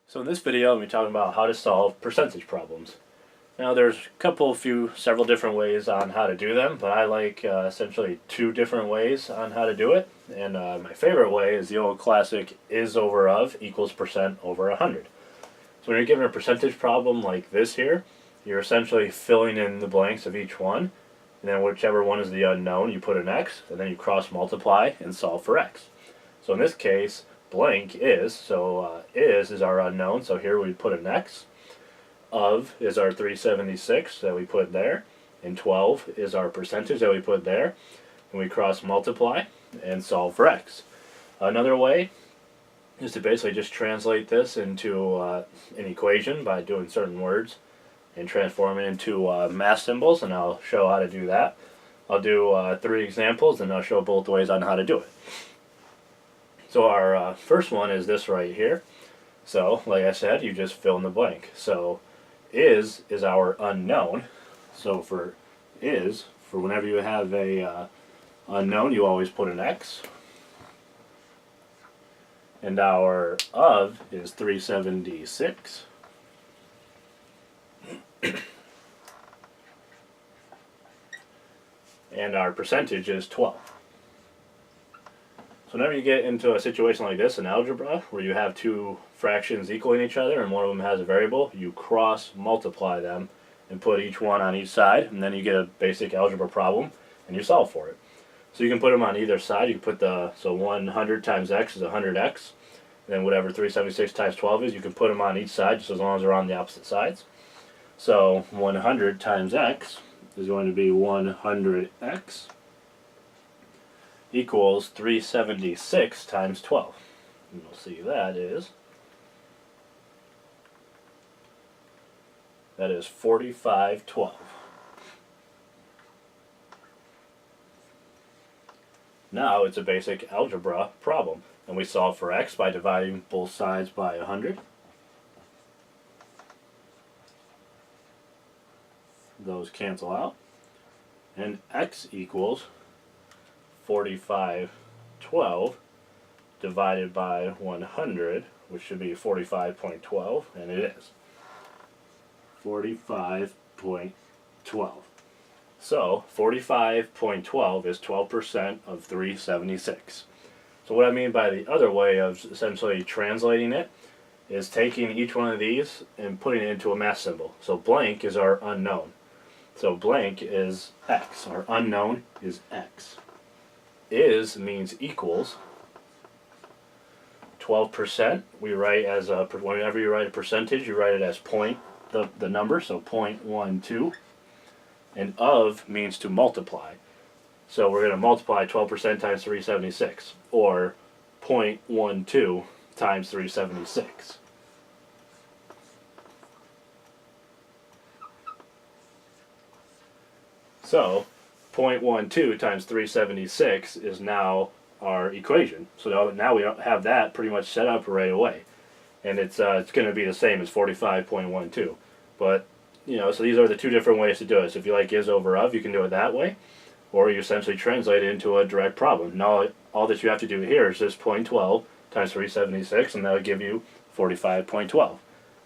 So in this video, I'm going to be talking about how to solve percentage problems. Now there's several different ways on how to do them, but I like essentially two different ways on how to do it. And my favorite way is the old classic is over of equals percent over 100. So when you're given a percentage problem like this here, you're essentially filling in the blanks of each one, and then whichever one is the unknown, you put an x, and then you cross multiply and solve for x. So in this case, blank is, so is our unknown, so here we put an x. Of is our 376 that we put there, and 12 is our percentage that we put there, and we cross multiply and solve for x. Another way is to basically just translate this into an equation by doing certain words and transform it into math symbols, and I'll show how to do that. I'll do 3 examples and I'll show both ways on how to do it. So our first one is this right here. So like I said, you just fill in the blank. So is our unknown. So for whenever you have a unknown, you always put an x. And our of is 376. And our percentage is 12. So whenever you get into a situation like this in algebra, where you have two fractions equaling each other and one of them has a variable, you cross multiply them and put each one on each side, and then you get a basic algebra problem and you solve for it. So you can put them on either side. You can put 100 times x is 100x, and then whatever 376 times 12 is, you can put them on each side just as long as they're on the opposite sides. So 100 times x is going to be 100x equals 376 times 12. And we'll see that is 4512. Now it's a basic algebra problem, and we solve for x by dividing both sides by 100. Those cancel out, and x equals 4512 divided by 100, which should be 45.12, and it is 45.12. So 45.12 is 12% of 376. So what I mean by the other way of essentially translating it is taking each one of these and putting it into a math symbol. So blank is our unknown. So blank is x. Our unknown is x. Is means equals 12%. We write as whenever you write a percentage, you write it as the number, so 0.12. And of means to multiply. So we're going to multiply 12% times 376, or 0.12 times 376. So 0.12 times 376 is now our equation. So now we have that pretty much set up right away. And it's going to be the same as 45.12. But, so these are the two different ways to do it. So if you like is over of, you can do it that way. Or you essentially translate it into a direct problem. Now all that you have to do here is just 0.12 times 376, and that will give you 45.12.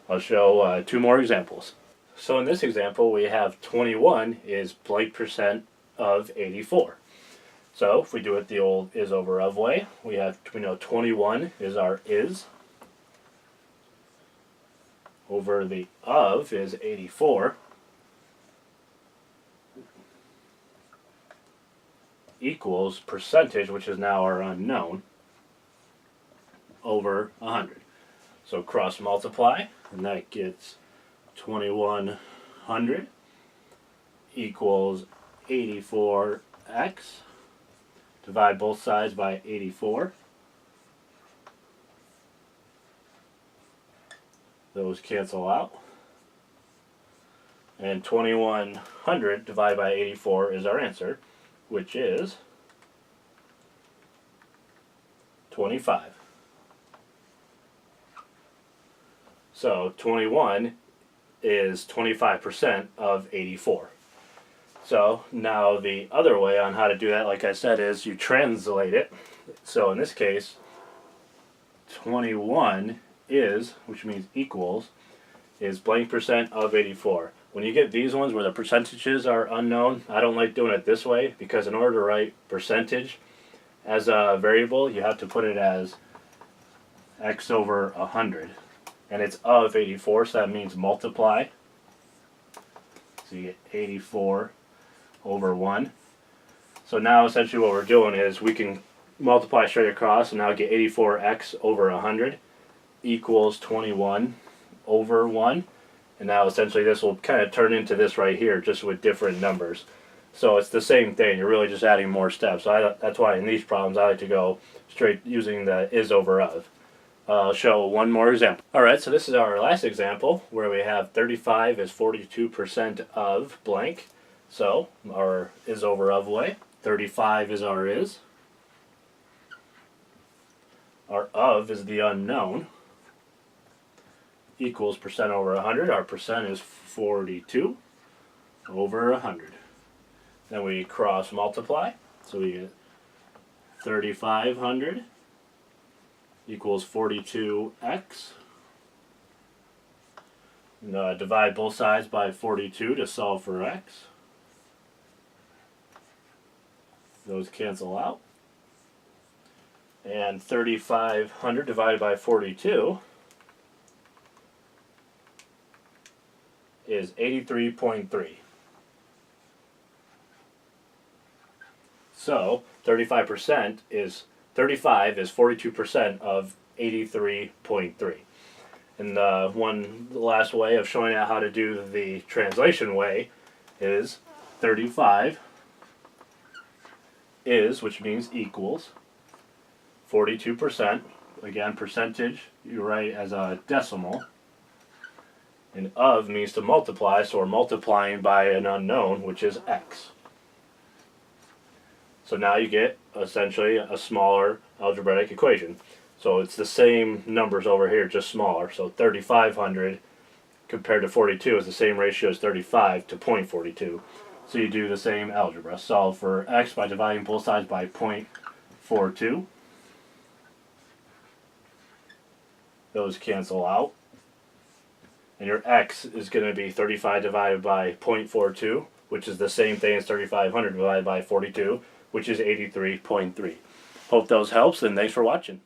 I'll show 2 more examples. So in this example, we have 21 is blank percent of 84. So if we do it the old is over of way, we know 21 is our is, over the of is 84, equals percentage, which is now our unknown, over 100. So cross multiply, and that gets 2100 equals 84x. Divide both sides by 84. Those cancel out. And 2100 divided by 84 is our answer, which is 25. So 21 is 25% of 84. So now the other way on how to do that, like I said, is you translate it. So in this case, 21 is, which means equals, is blank percent of 84. When you get these ones where the percentages are unknown, I don't like doing it this way, because in order to write percentage as a variable, you have to put it as x over 100. And it's of 84, so that means multiply. So you get 84 over 1. So now essentially what we're doing is we can multiply straight across and now get 84x over 100 equals 21 over 1. And now essentially this will kind of turn into this right here, just with different numbers. So it's the same thing, you're really just adding more steps. So that's why in these problems I like to go straight using the is over of. I'll show one more example. Alright, so this is our last example where we have 35 is 42% of blank. So our is over of way. 35 is our is. Our of is the unknown. Equals percent over 100. Our percent is 42 over 100. Then we cross multiply. So we get 3,500 equals 42x. And, divide both sides by 42 to solve for x. Those cancel out. And 3,500 divided by 42 is 83.3. So 35 is 42% of 83.3. And the last way of showing out how to do the translation way is 35 is, which means equals, 42%. Again, percentage you write as a decimal. And of means to multiply, so we're multiplying by an unknown, which is x. So now you get essentially a smaller algebraic equation. So it's the same numbers over here, just smaller. So 3,500 compared to 42 is the same ratio as 35 to 0.42. So you do the same algebra. Solve for x by dividing both sides by 0.42. Those cancel out. And your x is going to be 35 divided by 0.42, which is the same thing as 3,500 divided by 42, which is 83.3. Hope those helps, and thanks for watching.